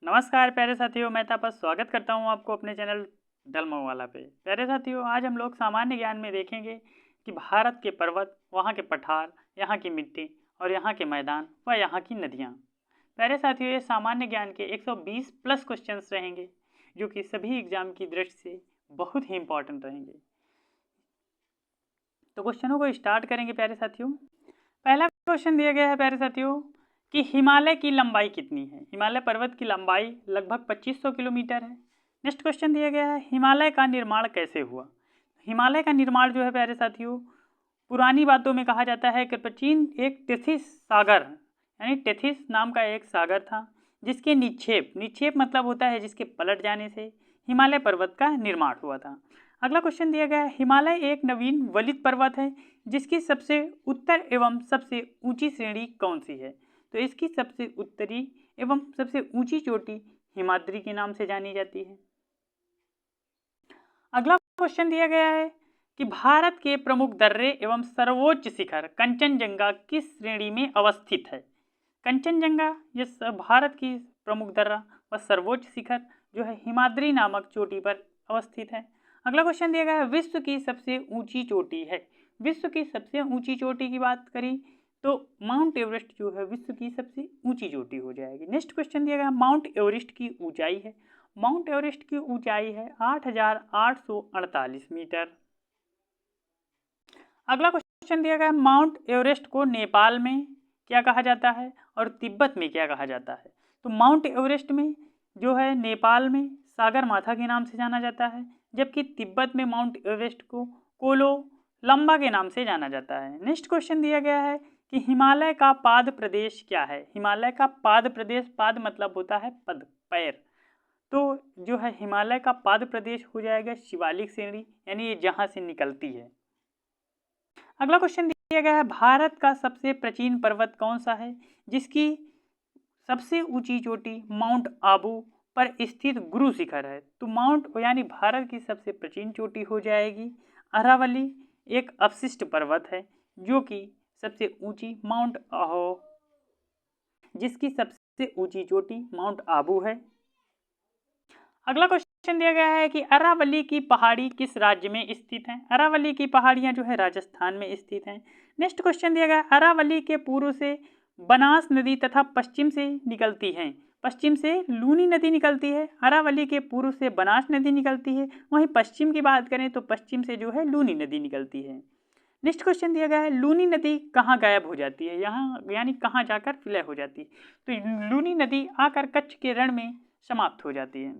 नमस्कार प्यारे साथियों, मैं तापस स्वागत करता हूं आपको अपने चैनल डलमवाला पे। प्यारे साथियों, आज हम लोग सामान्य ज्ञान में देखेंगे कि भारत के पर्वत, वहां के पठार, यहाँ की मिट्टी और यहाँ के मैदान व यहाँ की नदियाँ। प्यारे साथियों, ये सामान्य ज्ञान के 120 प्लस क्वेश्चंस रहेंगे जो कि सभी एग्जाम की दृष्टि से बहुत ही इंपॉर्टेंट रहेंगे। तो क्वेश्चनों को स्टार्ट करेंगे प्यारे साथियों। पहला क्वेश्चन दिया गया है प्यारे साथियों कि हिमालय की लंबाई कितनी है। हिमालय पर्वत की लंबाई लगभग 2500 किलोमीटर है। नेक्स्ट क्वेश्चन दिया गया है हिमालय का निर्माण कैसे हुआ। हिमालय का निर्माण जो है प्यारे साथियों, पुरानी बातों में कहा जाता है कि प्राचीन एक टेथिस सागर यानी टेथिस नाम का एक सागर था, जिसके निक्षेप मतलब होता है जिसके पलट जाने से हिमालय पर्वत का निर्माण हुआ था। अगला क्वेश्चन दिया गया है हिमालय एक नवीन वलित पर्वत है जिसकी सबसे उत्तर एवं सबसे ऊंची श्रेणी कौन सी है। तो इसकी सबसे उत्तरी एवं सबसे ऊंची चोटी हिमाद्री के नाम से जानी जाती है। अगला क्वेश्चन दिया गया है कि भारत के प्रमुख दर्रे एवं सर्वोच्च शिखर कंचनजंगा किस श्रेणी में अवस्थित है। कंचनजंगा ये भारत की प्रमुख दर्रा व सर्वोच्च शिखर जो है हिमाद्री नामक चोटी पर अवस्थित है। अगला क्वेश्चन दिया गया है विश्व की सबसे ऊंची चोटी है। विश्व की सबसे ऊंची चोटी की बात करी तो माउंट एवरेस्ट जो है विश्व की सबसे ऊंची चोटी हो जाएगी। नेक्स्ट क्वेश्चन दिया गया माउंट एवरेस्ट की ऊंचाई है। माउंट एवरेस्ट की ऊंचाई है 8,848 मीटर। अगला क्वेश्चन दिया गया माउंट एवरेस्ट को नेपाल में क्या कहा जाता है और तिब्बत में क्या कहा जाता है। तो माउंट एवरेस्ट में जो है नेपाल में सागर माथा के नाम से जाना जाता है, जबकि तिब्बत में माउंट एवरेस्ट को कोलो लंबा के नाम से जाना जाता है। नेक्स्ट क्वेश्चन दिया गया है कि हिमालय का पाद प्रदेश क्या है। हिमालय का पाद प्रदेश, पाद मतलब होता है पद, पैर, तो जो है हिमालय का पाद प्रदेश हो जाएगा शिवालिक श्रेणी, यानी ये जहां से निकलती है। अगला क्वेश्चन दिया गया है भारत का सबसे प्राचीन पर्वत कौन सा है जिसकी सबसे ऊंची चोटी माउंट आबू पर स्थित गुरु शिखर है। तो माउंट यानी भारत की सबसे प्राचीन चोटी हो जाएगी अरावली, एक अवशिष्ट पर्वत है जो कि सबसे ऊंची माउंट आहो जिसकी सबसे ऊंची चोटी माउंट आबू है। अगला क्वेश्चन दिया गया है कि अरावली की पहाड़ी किस राज्य में स्थित है। अरावली की पहाड़ियां जो है राजस्थान में स्थित हैं। नेक्स्ट क्वेश्चन दिया गया अरावली के पूर्व से बनास नदी तथा पश्चिम से निकलती है। पश्चिम से लूनी नदी निकलती है। अरावली के पूर्व से बनास नदी निकलती है, वहीं पश्चिम की बात करें तो पश्चिम से जो है लूनी नदी निकलती है। नेक्स्ट क्वेश्चन दिया गया है लूनी नदी कहाँ गायब हो जाती है, यहाँ यानी कहाँ जाकर विलय हो जाती है। तो लूनी नदी आकर कच्छ के रण में समाप्त हो जाती है।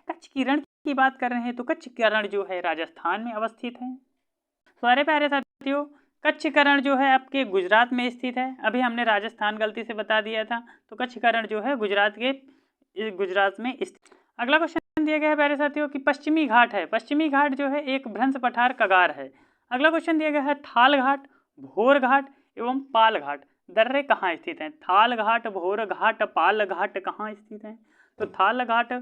कच्छ की रण की बात कर रहे हैं तो कच्छ का रण जो है राजस्थान में अवस्थित है। सारे प्यारे साथियों, कच्छ का रण जो है आपके गुजरात में स्थित है। अभी हमने राजस्थान गलती से बता दिया था, तो कच्छ का रण जो है गुजरात में स्थित। अगला क्वेश्चन दिया गया है प्यारे साथियों कि पश्चिमी घाट है। पश्चिमी घाट जो है एक भ्रंश पठार कगार है। अगला क्वेश्चन दिया गया है थाल घाट, भोर घाट एवं पाल घाट दर्रे कहाँ स्थित हैं। थाल घाट, भोर घाट, पाल घाट कहाँ स्थित हैं। तो थाल घाट,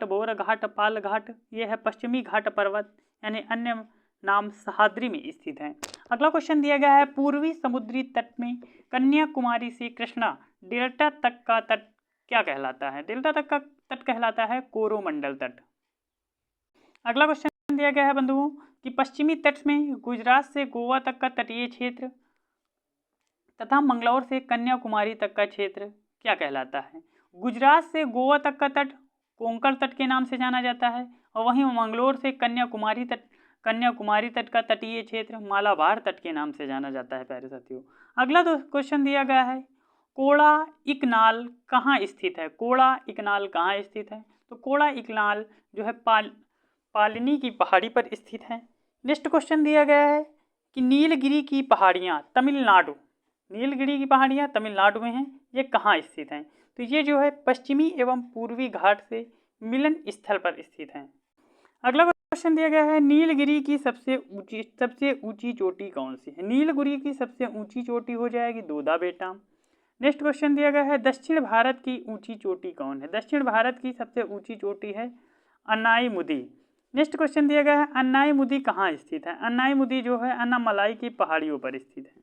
भोर घाट, पाल घाट ये है पश्चिमी घाट पर्वत यानी अन्य नाम सह्याद्री में स्थित है। अगला क्वेश्चन दिया गया है पूर्वी समुद्री तट में कन्याकुमारी से कृष्णा डेल्टा तक का तट क्या कहलाता है। डेल्टा तक का तट कहलाता है कोरोमंडल तट। अगला क्वेश्चन दिया गया है बंधुओं कि पश्चिमी तट में गुजरात से गोवा तक का तटीय क्षेत्र तथा मंगलौर से कन्याकुमारी तक का क्षेत्र क्या कहलाता है। गुजरात से गोवा तक का तट कोंकण तट के नाम से जाना जाता है, और वहीं मंगलौर से कन्याकुमारी तट का तटीय क्षेत्र मालाबार तट के नाम से जाना जाता है। प्यारे साथियों, अगला क्वेश्चन दिया गया है कोड़ा इकनाल कहाँ स्थित है। कोड़ा इकनाल कहाँ स्थित है। तो कोड़ा इकनाल जो है पालनी की पहाड़ी पर स्थित है। नेक्स्ट क्वेश्चन दिया गया है कि नीलगिरी की पहाड़ियाँ तमिलनाडु में हैं, ये कहाँ स्थित हैं। तो ये जो है पश्चिमी एवं पूर्वी घाट से मिलन स्थल पर स्थित हैं। अगला क्वेश्चन दिया गया है नीलगिरी की सबसे ऊंची चोटी कौन सी है। नीलगिरी की सबसे ऊंची चोटी हो जाएगी दोदा बेटा। नेक्स्ट क्वेश्चन दिया गया है दक्षिण भारत की ऊंची चोटी कौन है। दक्षिण भारत की सबसे ऊंची चोटी है अन्नाईमुदी। नेक्स्ट क्वेश्चन दिया गया है अन्नाईमुदी कहाँ स्थित है। अन्नाईमुदी जो है अन्नामलाई की पहाड़ियों पर स्थित है।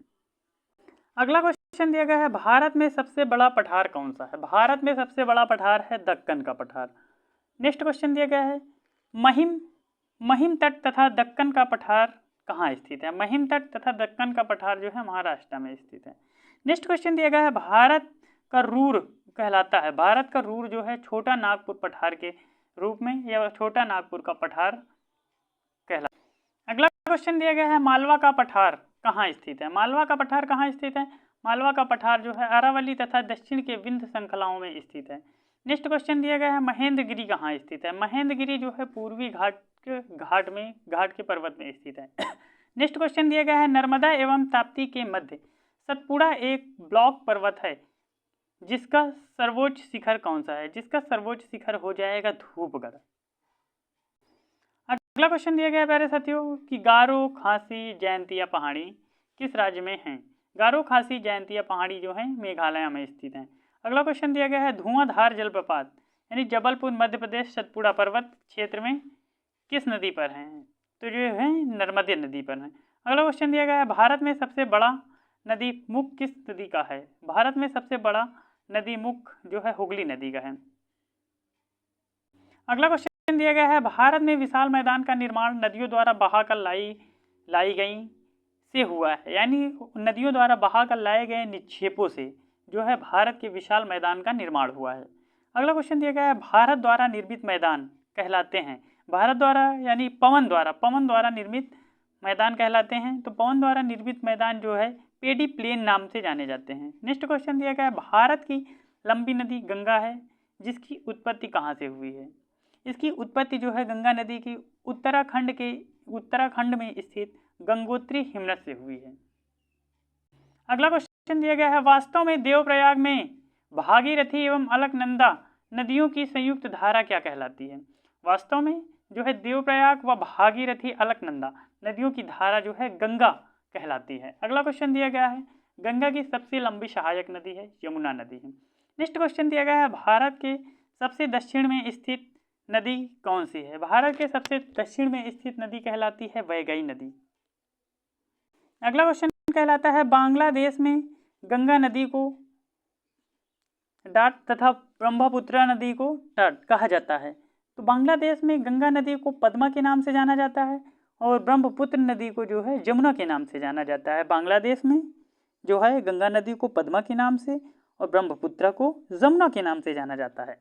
अगला क्वेश्चन क्वेश्चन दिया गया है भारत में सबसे बड़ा पठार कौन सा है? भारत में सबसे बड़ा पठार है दक्कन का पठार। नेक्स्ट क्वेश्चन दिया गया है महिम तट तथा दक्कन का पठार कहाँ स्थित है? महिम तट तथा दक्कन का पठार जो है महाराष्ट्र में स्थित है। नेक्स्ट क्वेश्चन दिया गया है भारत का रूर कहलाता है, भारत का रूर जो है छोटा नागपुर पठार के रूप में या छोटा नागपुर का पठार कहलाता है। अगला क्वेश्चन दिया गया है मालवा का पठार कहाँ स्थित है? मालवा का पठार कहाँ स्थित है? मालवा का पठार जो है अरावली तथा दक्षिण के विंध्य श्रृंखलाओं में स्थित है। नेक्स्ट क्वेश्चन दिया गया है महेंद्रगिरी कहाँ स्थित है? महेंद्रगिरी जो है पूर्वी घाट के पर्वत में स्थित है। नेक्स्ट क्वेश्चन दिया गया है नर्मदा एवं ताप्ती के मध्य सतपुड़ा एक ब्लॉक पर्वत है जिसका सर्वोच्च शिखर कौन सा है? जिसका सर्वोच्च शिखर हो जाएगा धूपगढ़। अगला क्वेश्चन दिया गया है प्यारे साथियों कि गारो, खासी, जयंतिया पहाड़ी किस राज्य में हैं? गारो, खासी, जयंतिया पहाड़ी जो है मेघालय में स्थित हैं। अगला क्वेश्चन दिया गया है धुआंधार जलप्रपात यानी जबलपुर मध्य प्रदेश सतपुड़ा पर्वत क्षेत्र में किस नदी पर है? तो जो है नर्मदे नदी पर है। अगला क्वेश्चन दिया गया है भारत में सबसे बड़ा नदी मुख किस नदी का है? भारत में सबसे बड़ा नदी मुख जो है हुगली नदी का है। अगला क्वेश्चन दिया गया है भारत में विशाल मैदान का निर्माण नदियों द्वारा बहाकर लाई गई से हुआ है, यानी नदियों द्वारा बहाकर लाए गए निक्षेपों से जो है भारत के विशाल मैदान का निर्माण हुआ है। अगला क्वेश्चन दिया गया है भारत द्वारा निर्मित मैदान कहलाते हैं, भारत द्वारा यानी पवन द्वारा निर्मित मैदान कहलाते हैं। तो पवन द्वारा निर्मित मैदान जो है पेडी प्लेन नाम से जाने जाते हैं। नेक्स्ट क्वेश्चन दिया गया है भारत की लंबी नदी गंगा है जिसकी उत्पत्ति कहाँ से हुई है? इसकी उत्पत्ति जो है गंगा नदी की उत्तराखंड में स्थित गंगोत्री हिमनद से हुई है। अगला क्वेश्चन दिया गया है वास्तव में देवप्रयाग में भागीरथी एवं अलकनंदा नदियों की संयुक्त धारा क्या कहलाती है? वास्तव में जो है देवप्रयाग व भागीरथी अलकनंदा नदियों की धारा जो है गंगा कहलाती है। अगला क्वेश्चन दिया गया है गंगा की सबसे लंबी सहायक नदी है यमुना नदी है। नेक्स्ट क्वेश्चन दिया गया है भारत के सबसे दक्षिण में स्थित नदी कौन सी है? भारत के सबसे दक्षिण में स्थित नदी कहलाती है वैगई नदी। अगला क्वेश्चन कहलाता है बांग्लादेश में गंगा नदी को डाट तथा ब्रह्मपुत्र नदी को तट कहा जाता है। तो बांग्लादेश में गंगा नदी को पद्मा के नाम से जाना जाता है और ब्रह्मपुत्र नदी को जो है जमुना के नाम से जाना जाता है। बांग्लादेश में जो है गंगा नदी को पद्मा के नाम से और ब्रह्मपुत्र को जमुना के नाम से जाना जाता है।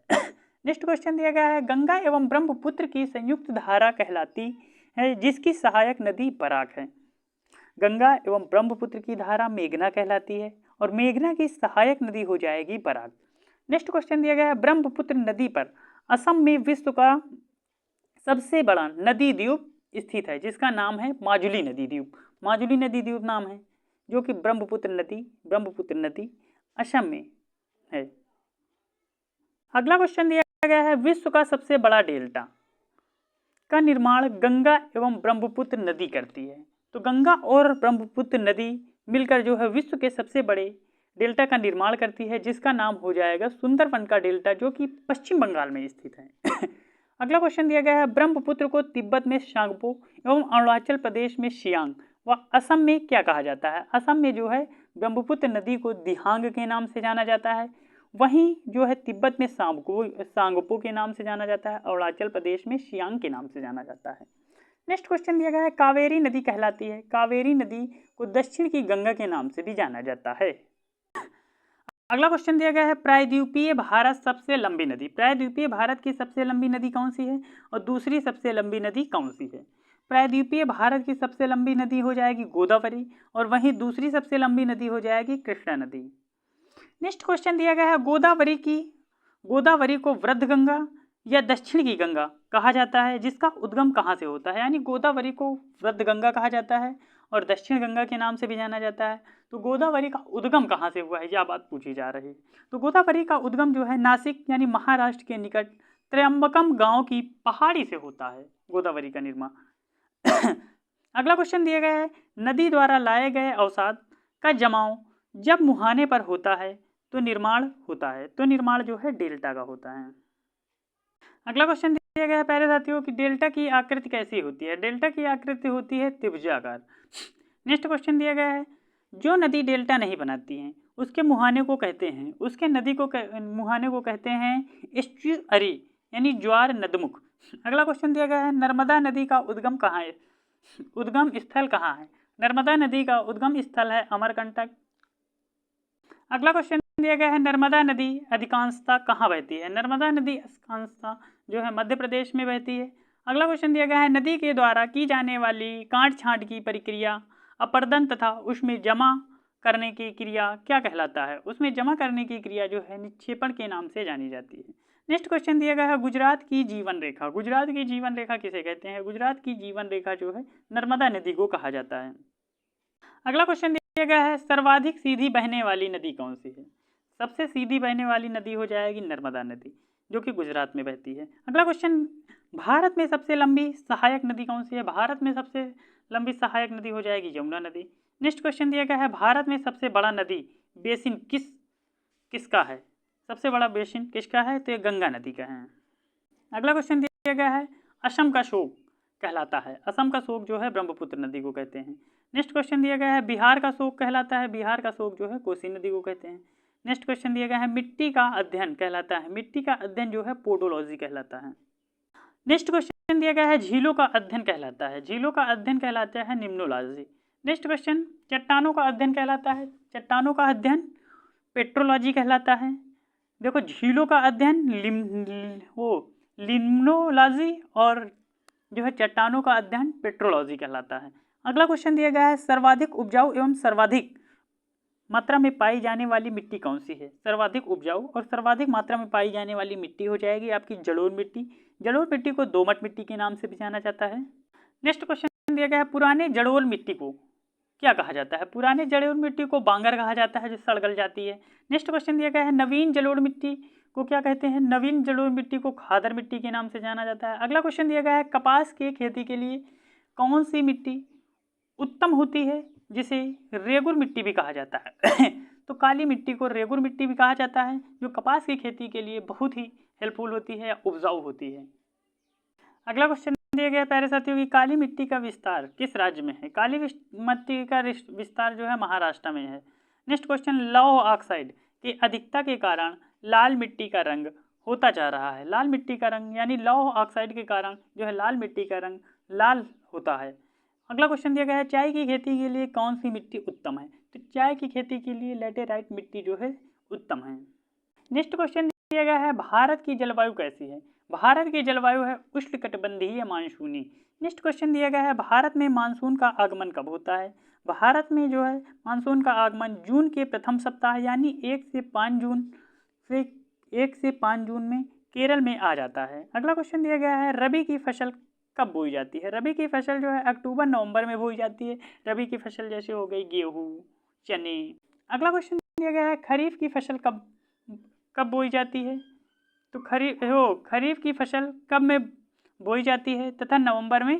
नेक्स्ट क्वेश्चन दिया गया है गंगा एवं ब्रह्मपुत्र की संयुक्त धारा कहलाती है जिसकी सहायक नदी बराक है। गंगा एवं ब्रह्मपुत्र की धारा मेघना कहलाती है और मेघना की सहायक नदी हो जाएगी बराक। नेक्स्ट क्वेश्चन दिया गया है ब्रह्मपुत्र नदी पर असम में विश्व का सबसे बड़ा नदी द्वीप स्थित है जिसका नाम है माजुली नदी द्वीप। माजुली नदी द्वीप नाम है जो कि ब्रह्मपुत्र नदी असम में है। अगला क्वेश्चन दिया गया है विश्व का सबसे बड़ा डेल्टा का निर्माण गंगा एवं ब्रह्मपुत्र नदी करती है। तो गंगा और ब्रह्मपुत्र नदी मिलकर जो है विश्व के सबसे बड़े डेल्टा का निर्माण करती है जिसका नाम हो जाएगा सुंदरबन का डेल्टा जो कि पश्चिम बंगाल में स्थित है। अगला क्वेश्चन दिया गया है ब्रह्मपुत्र को तिब्बत में शांगपो एवं अरुणाचल प्रदेश में सियांग व असम में क्या कहा जाता है? असम में जो है ब्रह्मपुत्र नदी को दिहांग के नाम से जाना जाता है, वहीं जो है तिब्बत में सांगपो के नाम से जाना जाता है, अरुणाचल प्रदेश में सियांग के नाम से जाना जाता है। नेक्स्ट क्वेश्चन दिया गया है कावेरी नदी कहलाती है। कावेरी नदी को दक्षिण की गंगा के नाम से भी जाना जाता है। अगला क्वेश्चन दिया गया है प्रायद्वीपीय भारत सबसे लंबी नदी। प्रायद्वीपीय भारत की सबसे लंबी नदी कौन सी है और दूसरी सबसे लंबी नदी कौन सी है? प्रायद्वीपीय भारत की सबसे लंबी नदी हो जाएगी गोदावरी और वहीं दूसरी सबसे लंबी नदी हो जाएगी कृष्णा नदी। नेक्स्ट क्वेश्चन दिया गया है गोदावरी को वृद्ध गंगा या दक्षिण की गंगा कहा जाता है जिसका उद्गम कहाँ से होता है? यानी गोदावरी को वृद्ध गंगा कहा जाता है और दक्षिण गंगा के नाम से भी जाना जाता है। तो गोदावरी का उद्गम कहाँ से हुआ है यह बात पूछी जा रही है। तो गोदावरी का उद्गम जो है नासिक यानी महाराष्ट्र के निकट त्र्यंबकम गांव की पहाड़ी से होता है गोदावरी का निर्माण। अगला क्वेश्चन दिया गया है नदी द्वारा लाए गए अवसाद का जमाव जब मुहाने पर होता है तो निर्माण होता है। तो निर्माण जो है डेल्टा का होता है। अगला क्वेश्चन दिया गया है प्यारे साथियों कि डेल्टा की आकृति कैसी होती है? डेल्टा की आकृति होती है त्रिभुजाकार। नेक्स्ट क्वेश्चन दिया गया है जो नदी डेल्टा नहीं बनाती हैं उसके मुहाने को कहते हैं, उसके नदी को मुहाने को कहते हैं एस्चुअरी यानी ज्वार नदमुख। अगला क्वेश्चन दिया गया है नर्मदा नदी का उद्गम कहाँ है, उद्गम स्थल कहाँ है? नर्मदा नदी का उद्गम स्थल है अमरकंटक। अगला क्वेश्चन दिया गया है नर्मदा नदी अधिकांशतः कहाँ बहती है? नर्मदा नदी अधिकांशतः जो है मध्य प्रदेश में बहती है। अगला क्वेश्चन दिया गया है नदी के द्वारा की जाने वाली काट छांट की प्रक्रिया अपर्दन तथा उसमें जमा करने की क्रिया क्या कहलाता है? उसमें जमा करने की क्रिया जो है निक्षेपण के नाम से जानी जाती है। नेक्स्ट क्वेश्चन दिया गया है गुजरात की जीवन रेखा। गुजरात की जीवन रेखा किसे कहते हैं? गुजरात की जीवन रेखा जो है नर्मदा नदी को कहा जाता है। अगला क्वेश्चन दिया गया है सर्वाधिक सीधी बहने वाली नदी कौन सी है? सबसे सीधी बहने वाली नदी हो जाएगी नर्मदा नदी जो कि गुजरात में बहती है। अगला क्वेश्चन भारत में सबसे लंबी सहायक नदी कौन सी है? भारत में सबसे लंबी सहायक नदी हो जाएगी यमुना नदी। नेक्स्ट क्वेश्चन दिया गया है भारत में सबसे बड़ा नदी बेसिन किसका है? सबसे बड़ा बेसिन किसका है? तो ये गंगा नदी का है। अगला क्वेश्चन दिया गया है असम का शोक कहलाता है, असम का शोक जो है ब्रह्मपुत्र नदी को कहते हैं। नेक्स्ट क्वेश्चन दिया गया है बिहार का शोक कहलाता है, बिहार का शोक जो है कोसी नदी को कहते हैं। नेक्स्ट क्वेश्चन दिया गया है मिट्टी का अध्ययन कहलाता है, मिट्टी का अध्ययन जो है पोडोलॉजी कहलाता है। नेक्स्ट क्वेश्चन दिया गया है झीलों का अध्ययन कहलाता है, झीलों का अध्ययन कहलाता है निम्नोलॉजी। नेक्स्ट क्वेश्चन चट्टानों का अध्ययन कहलाता है, चट्टानों का अध्ययन पेट्रोलॉजी कहलाता है। देखो झीलों का अध्ययन लिम्नोलॉजी और जो है चट्टानों का अध्ययन पेट्रोलॉजी कहलाता है। अगला क्वेश्चन दिया गया है सर्वाधिक उपजाऊ एवं सर्वाधिक मात्रा में पाई जाने वाली मिट्टी कौन सी है? सर्वाधिक उपजाऊ और सर्वाधिक मात्रा में पाई जाने वाली मिट्टी हो जाएगी आपकी जलोढ़ मिट्टी। जलोढ़ मिट्टी को दोमट मिट्टी के नाम से भी जाना जाता है। नेक्स्ट क्वेश्चन दिया गया है पुराने जलोढ़ मिट्टी को क्या कहा जाता है? पुराने जलोढ़ मिट्टी को बांगर कहा जाता है जो सड़ गल जाती है। नेक्स्ट क्वेश्चन दिया गया है नवीन जलोढ़ मिट्टी को क्या कहते हैं? नवीन जलोढ़ मिट्टी को खादर मिट्टी के नाम से जाना जाता है। अगला क्वेश्चन दिया गया है कपास की खेती के लिए कौन सी मिट्टी उत्तम होती है जिसे रेगुर मिट्टी भी कहा जाता है? तो काली मिट्टी को रेगुर मिट्टी भी कहा जाता है जो कपास की खेती के लिए बहुत ही हेल्पफुल होती है या उपजाऊ होती है। अगला क्वेश्चन दिया गया प्यारे साथियों की काली मिट्टी का विस्तार किस राज्य में है? काली मिट्टी का विस्तार जो है महाराष्ट्र में है। नेक्स्ट क्वेश्चन लौह ऑक्साइड की अधिकता के कारण लाल मिट्टी का रंग होता जा रहा है, लाल मिट्टी का रंग यानी लौह ऑक्साइड के कारण जो है लाल मिट्टी का रंग लाल होता है। अगला क्वेश्चन दिया गया है चाय की खेती के लिए कौन सी मिट्टी उत्तम है? तो चाय की खेती के लिए लैटेराइट मिट्टी जो है उत्तम है। नेक्स्ट क्वेश्चन दिया गया है भारत की जलवायु कैसी है? भारत की जलवायु है उष्णकटिबंधीय मानसूनी। नेक्स्ट क्वेश्चन दिया गया है भारत में मानसून का आगमन कब होता है? भारत में जो है मानसून का आगमन जून के प्रथम सप्ताह यानी 1 से 5 जून में केरल में आ जाता है। अगला क्वेश्चन दिया गया है रबी की फसल कब बोई जाती है? रबी की फसल जो है अक्टूबर नवंबर में बोई जाती है। रबी की फसल जैसे हो गई गेहूँ, चने। अगला क्वेश्चन दिया गया है खरीफ की फसल कब बोई जाती है? तो खरीफ की फसल कब में बोई जाती है तथा नवंबर में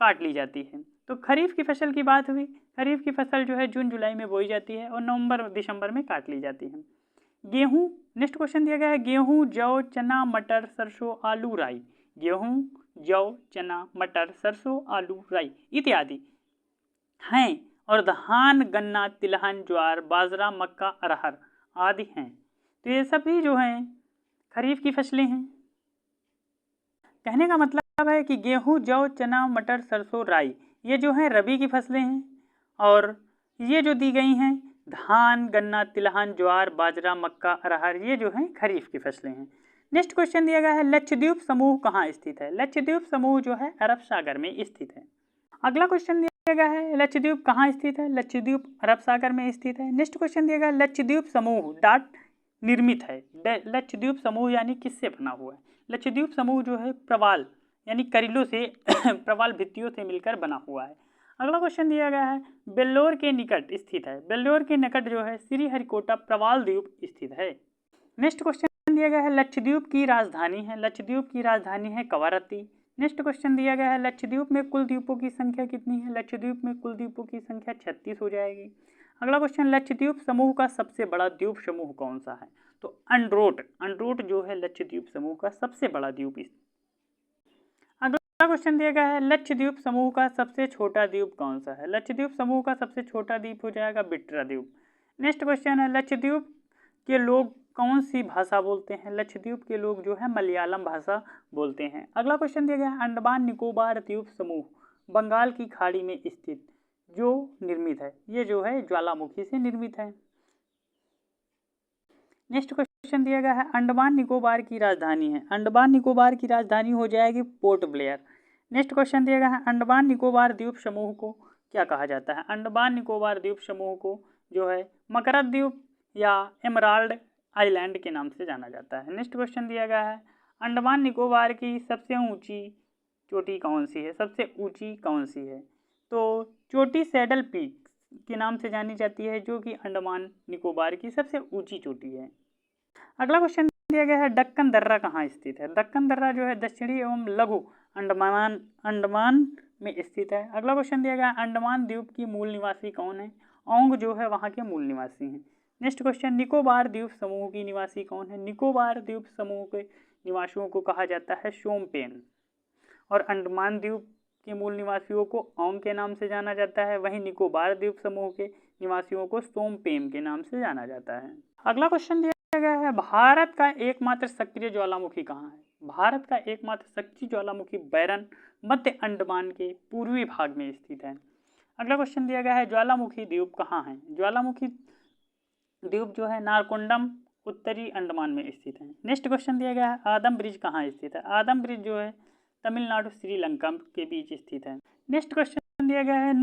काट ली जाती है। तो खरीफ की फसल की बात हुई, खरीफ की फसल जो है जून जुलाई में बोई जाती है और नवंबर दिसंबर में काट ली जाती है। गेहूँ, नेक्स्ट क्वेश्चन दिया गया है गेहूँ, जौ, चना, मटर, सरसों, आलू, राई। गेहूँ, जौ, चना, मटर, सरसों, आलू, राई इत्यादि हैं और धान, गन्ना, तिलहन, ज्वार, बाजरा, मक्का, अरहर आदि हैं। तो ये सभी जो हैं खरीफ की फसलें हैं। कहने का मतलब है कि गेहूँ, जौ, चना, मटर, सरसों, राई ये जो हैं रबी की फसलें हैं और ये जो दी गई हैं धान, गन्ना, तिलहन, ज्वार, बाजरा, मक्का, अरहर ये जो हैं खरीफ की फसलें हैं। नेक्स्ट क्वेश्चन दिया गया है लक्षद्वीप समूह कहाँ स्थित है? लक्षद्वीप समूह जो है अरब सागर में स्थित है। अगला क्वेश्चन दिया गया है लक्षद्वीप कहाँ स्थित है? लक्षद्वीप अरब सागर में स्थित है। नेक्स्ट क्वेश्चन दिया गया है लक्षद्वीप समूह डाट निर्मित है। लक्षद्वीप समूह यानी किससे बना हुआ है? लक्षद्वीप समूह जो है प्रवाल यानी करीलों से प्रवाल भित्तियों से मिलकर बना हुआ है। अगला क्वेश्चन दिया गया है बेल्लोर के निकट स्थित है। बेल्लोर के निकट जो है श्रीहरिकोटा प्रवाल द्वीप स्थित है। नेक्स्ट क्वेश्चन दिया गया है लक्षद्वीप की राजधानी है। लक्षद्वीप की राजधानी है कवरत्ती। नेक्स्ट क्वेश्चन दिया गया है लक्षद्वीप में कुल द्वीपों की संख्या कितनी है? लक्षद्वीप में कुल द्वीपों की संख्या 36 हो जाएगी। अगला क्वेश्चन लक्षद्वीप समूह का सबसे बड़ा द्वीप समूह कौन सा है? तो अंड्रोट जो है लक्षद्वीप समूह का सबसे बड़ा द्वीप। अगला क्वेश्चन दिया गया है लक्षद्वीप समूह का सबसे छोटा द्वीप कौन सा है? लक्षद्वीप समूह का सबसे छोटा द्वीप हो जाएगा बिट्रा द्वीप। नेक्स्ट क्वेश्चन है लक्षद्वीप के लोग कौन सी भाषा बोलते हैं? लक्षद्वीप के लोग जो है मलयालम भाषा बोलते हैं। अगला क्वेश्चन दिया गया है अंडमान निकोबार द्वीप समूह बंगाल की खाड़ी में स्थित जो निर्मित है, ये जो है ज्वालामुखी से निर्मित है। नेक्स्ट क्वेश्चन दिया गया है अंडमान निकोबार की राजधानी है। अंडमान निकोबार की राजधानी हो जाएगी पोर्ट ब्लेयर। नेक्स्ट क्वेश्चन दिया गया है अंडमान निकोबार द्वीप समूह को क्या कहा जाता है? अंडमान निकोबार द्वीप समूह को जो है मकरंद द्वीप या एमराल्ड आइलैंड के नाम से जाना जाता है। नेक्स्ट क्वेश्चन दिया गया है अंडमान निकोबार की सबसे ऊंची चोटी कौन सी है? सबसे ऊंची कौन सी है? तो चोटी सैडल पीक के नाम से जानी जाती है, जो कि अंडमान निकोबार की सबसे ऊंची चोटी है। अगला क्वेश्चन दिया गया है दक्कन दर्रा कहाँ स्थित है? दक्कन दर्रा जो है दक्षिणी एवं लघु अंडमान में स्थित है। अगला क्वेश्चन दिया गया है अंडमान द्वीप की मूल निवासी कौन है? ओंग जो है वहाँ के मूल निवासी हैं। नेक्स्ट क्वेश्चन निकोबार द्वीप समूह की निवासी कौन है? निकोबार द्वीप समूह के निवासियों को कहा जाता है शोम्पेन, और अंडमान द्वीप के मूल निवासियों को ओंग के नाम से जाना जाता है, वहीं निकोबार द्वीप समूह के निवासियों को सोमपेम के नाम से जाना जाता है। अगला क्वेश्चन दिया गया है भारत का एकमात्र सक्रिय ज्वालामुखी कहाँ है? भारत का एकमात्र सक्रिय ज्वालामुखी बैरन मध्य अंडमान के पूर्वी भाग में स्थित है। अगला क्वेश्चन दिया गया है ज्वालामुखी द्वीप कहाँ है? ज्वालामुखी द्वीप जो है नारकोंडम उत्तरी अंडमान में स्थित है। नेक्स्ट क्वेश्चन दिया गया है आदम ब्रिज कहाँ स्थित है? आदम ब्रिज जो है तमिलनाडु श्रीलंका के बीच स्थित है। नेक्स्ट क्वेश्चन दिया गया है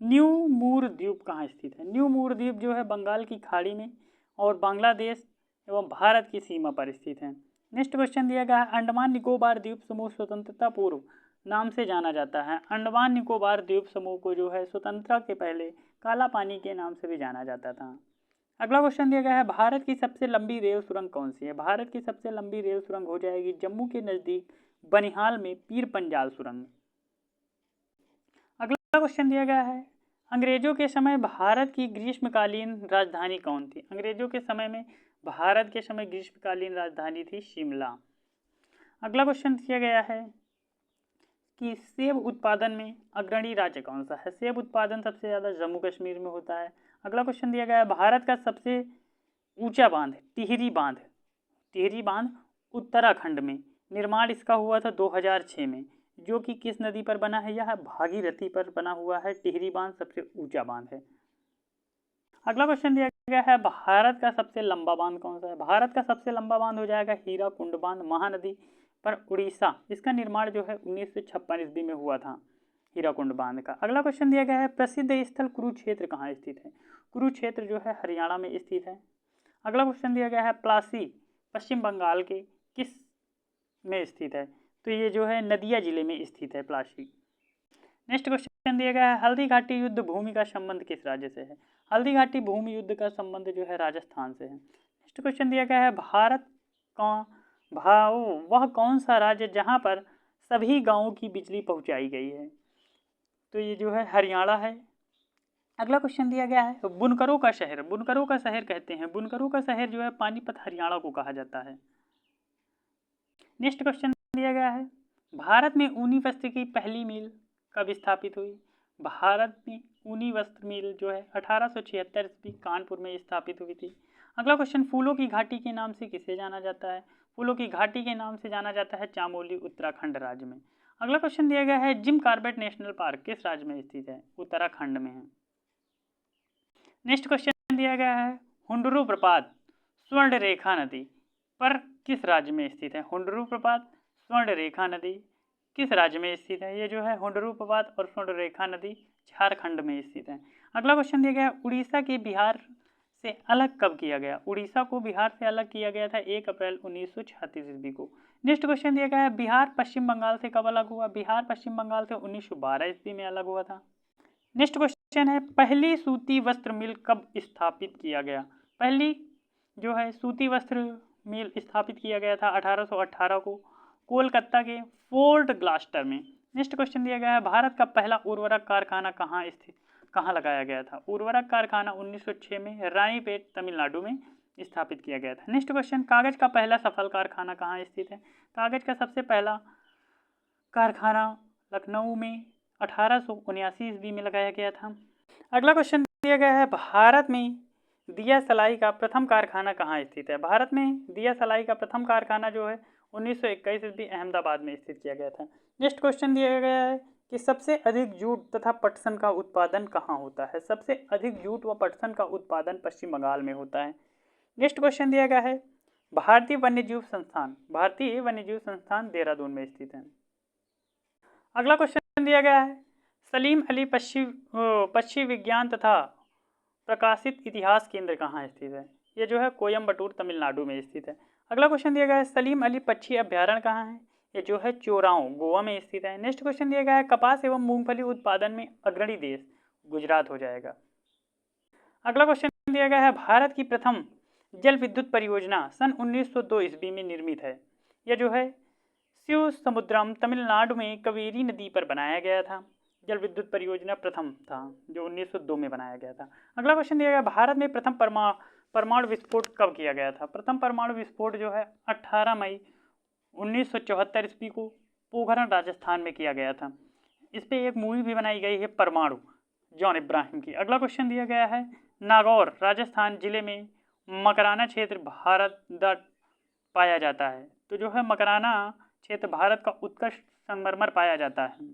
न्यू मूर द्वीप कहाँ स्थित है? न्यू मूर द्वीप जो है बंगाल की खाड़ी में और बांग्लादेश एवं भारत की सीमा पर स्थित है। नेक्स्ट क्वेश्चन दिया गया है अंडमान निकोबार द्वीप समूह स्वतंत्रता पूर्व नाम से जाना जाता है। अंडमान निकोबार द्वीप समूह को जो है स्वतंत्रता के पहले काला पानी के नाम से भी जाना जाता था। अगला क्वेश्चन दिया गया है भारत की सबसे लंबी रेल सुरंग कौन सी है? भारत की सबसे लंबी रेल सुरंग हो जाएगी जम्मू के नज़दीक बनिहाल में पीर पंजाल सुरंग। अगला क्वेश्चन दिया गया है अंग्रेजों के समय भारत की ग्रीष्मकालीन राजधानी कौन थी? अंग्रेजों के समय में भारत के समय ग्रीष्मकालीन राजधानी थी शिमला। अगला क्वेश्चन दिया गया है कि सेब उत्पादन में अग्रणी राज्य कौन सा है? सेब उत्पादन सबसे ज़्यादा जम्मू कश्मीर में होता है। अगला क्वेश्चन दिया गया है भारत का सबसे ऊंचा बांध टिहरी बांध उत्तराखंड में निर्माण इसका हुआ था 2006 में, जो कि किस नदी पर बना है? यह भागीरथी पर बना हुआ है। टिहरी बांध सबसे ऊंचा बांध है। अगला क्वेश्चन दिया गया है भारत का सबसे लंबा बांध कौन सा है? भारत का सबसे लंबा बांध हो जाएगा हीराकुंड बांध महानदी पर उड़ीसा। इसका निर्माण जो है 1956 ईस्वी में हुआ था हीराकुंड बांध का। अगला क्वेश्चन दिया गया है प्रसिद्ध स्थल कुरुक्षेत्र कहाँ स्थित है? कुरुक्षेत्र जो है हरियाणा में स्थित है। अगला क्वेश्चन दिया गया है प्लासी पश्चिम बंगाल के किस में स्थित है? तो ये जो है नदिया जिले में स्थित है प्लासी। नेक्स्ट क्वेश्चन दिया गया है हल्दी घाटी युद्ध भूमि का संबंध किस राज्य से है? हल्दी घाटी भूमि युद्ध का संबंध जो है राजस्थान से है। नेक्स्ट क्वेश्चन दिया गया है भारत का वह कौन सा राज्य जहां पर सभी गांवों की बिजली पहुंचाई गई है? तो ये जो है हरियाणा है। अगला क्वेश्चन दिया गया है बुनकरों का शहर कहते हैं। बुनकरों का शहर जो है पानीपत हरियाणा को कहा जाता है। नेक्स्ट क्वेश्चन दिया गया है भारत में ऊनी वस्त्र की पहली मिल कब स्थापित हुई? भारत में ऊनी वस्त्र मिल जो है 1876 ईस्वी कानपुर में स्थापित हुई थी। अगला क्वेश्चन फूलों की घाटी के नाम से किसे जाना जाता है? फूलों की घाटी के नाम से जाना जाता है चामोली उत्तराखंड राज्य में। अगला क्वेश्चन दिया गया है जिम कॉर्बेट नेशनल पार्क किस राज्य में स्थित है? उत्तराखंड में है। नेक्स्ट क्वेश्चन दिया गया है हुंडरू प्रपात स्वर्ण रेखा नदी पर किस राज्य में स्थित है? हुंडरू प्रपात स्वर्ण रेखा नदी किस राज्य में स्थित है? ये जो है हुंडरू प्रपात और स्वर्ण रेखा नदी झारखंड में स्थित है। अगला क्वेश्चन दिया गया उड़ीसा के बिहार से अलग कब किया गया? उड़ीसा को बिहार से अलग किया गया था 1 अप्रैल 1936 ईस्वी को। नेक्स्ट क्वेश्चन दिया गया है बिहार पश्चिम बंगाल से कब अलग हुआ? बिहार पश्चिम बंगाल से 1912 ईस्वी में अलग हुआ था। नेक्स्ट क्वेश्चन है पहली सूती वस्त्र मिल कब स्थापित किया गया? पहली जो है सूती वस्त्र मिल स्थापित किया गया था 1818 को कोलकाता के फोर्ट ग्लास्टर में। नेक्स्ट क्वेश्चन दिया गया है भारत का पहला उर्वरक कारखाना कहाँ लगाया गया था? उर्वरक कारखाना 1906 में रानीपेट तमिलनाडु में स्थापित किया गया था। नेक्स्ट क्वेश्चन कागज का पहला सफल कारखाना कहाँ स्थित है? कागज का सबसे पहला कारखाना लखनऊ में 1879 ईस्वी में लगाया गया था। अगला क्वेश्चन दिया दिया गया है भारत में दिया सलाई का प्रथम कारखाना कहाँ स्थित है। भारत में दिया सलाई का प्रथम कारखाना जो है 1921 ईस्वी अहमदाबाद में स्थित किया गया था। नेक्स्ट क्वेश्चन दिया गया है कि सबसे अधिक जूट तथा पटसन का उत्पादन कहाँ होता है। सबसे अधिक जूट व पटसन का उत्पादन पश्चिम बंगाल में होता है। नेक्स्ट क्वेश्चन दिया गया है भारतीय वन्यजीव संस्थान देहरादून में स्थित है। अगला क्वेश्चन दिया गया है सलीम अली पक्षी विज्ञान तथा प्रकाशित इतिहास केंद्र कहाँ स्थित है। ये जो है कोयम्बटूर तमिलनाडु में स्थित है। अगला क्वेश्चन दिया गया है सलीम अली पक्षी अभ्यारण्य कहाँ है। ये जो है चोराव गोवा में स्थित है। नेक्स्ट क्वेश्चन दिया गया है कपास एवं मूंगफली उत्पादन में अग्रणी देश गुजरात हो जाएगा। अगला क्वेश्चन दिया गया है भारत की प्रथम जल विद्युत परियोजना सन 1902 ईस्वी में निर्मित है। यह जो है शिव समुद्रम तमिलनाडु में कावेरी नदी पर बनाया गया था। जल विद्युत परियोजना प्रथम था जो 1902 में बनाया गया था। अगला क्वेश्चन दिया गया भारत में प्रथम परमाणु विस्फोट कब किया गया था। प्रथम परमाणु विस्फोट जो है 18 मई 1974 ईस्वी को पोखरण राजस्थान में किया गया था। इस पर एक मूवी भी बनाई गई है परमाणु, जॉन इब्राहिम की। अगला क्वेश्चन दिया गया है नागौर राजस्थान जिले में मकराना क्षेत्र भारत पाया जाता है। तो जो है मकराना क्षेत्र भारत का उत्कृष्ट संगमरमर पाया जाता है।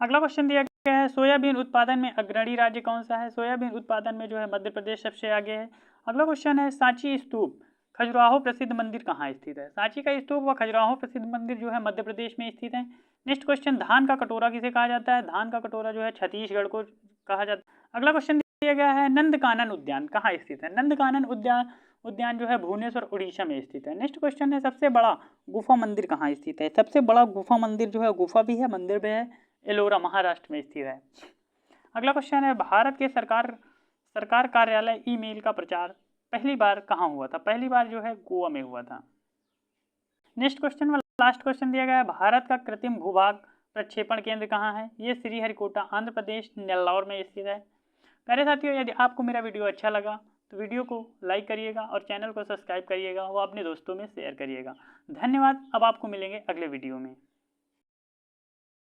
अगला क्वेश्चन दिया गया है सोयाबीन उत्पादन में अग्रणी राज्य कौन सा है। सोयाबीन उत्पादन में जो है मध्य प्रदेश सबसे आगे है। अगला क्वेश्चन है सांची स्तूप खजुराहो प्रसिद्ध मंदिर कहाँ स्थित है। सांची का स्तूप व खजुराहो प्रसिद्ध मंदिर जो है मध्य प्रदेश में स्थित है। नेक्स्ट क्वेश्चन धान का कटोरा किसे कहा जाता है। धान का कटोरा जो है छत्तीसगढ़ को कहा जाता है। अगला क्वेश्चन दिया गया है नंदकानन उद्यान कहाँ स्थित है। नंदकानन उद्यान जो है भुवनेश्वर उड़ीसा में स्थित है। नेक्स्ट क्वेश्चन है सबसे बड़ा गुफा मंदिर कहाँ स्थित है। सबसे बड़ा गुफा मंदिर जो है गुफा भी है मंदिर भी है एलोरा महाराष्ट्र में स्थित है। अगला क्वेश्चन है भारत के सरकार कार्यालय ईमेल का प्रचार पहली बार कहाँ हुआ था। पहली बार जो है गोवा में हुआ था। नेक्स्ट क्वेश्चन में लास्ट क्वेश्चन दिया गया है भारत का कृत्रिम भूभाग प्रक्षेपण केंद्र कहाँ है। ये श्रीहरिकोटा आंध्र प्रदेश नेल्लौर में स्थित है। प्यारे साथियों, यदि आपको मेरा वीडियो अच्छा लगा तो वीडियो को लाइक करिएगा और चैनल को सब्सक्राइब करिएगा व अपने दोस्तों में शेयर करिएगा। धन्यवाद। अब आपको मिलेंगे अगले वीडियो में।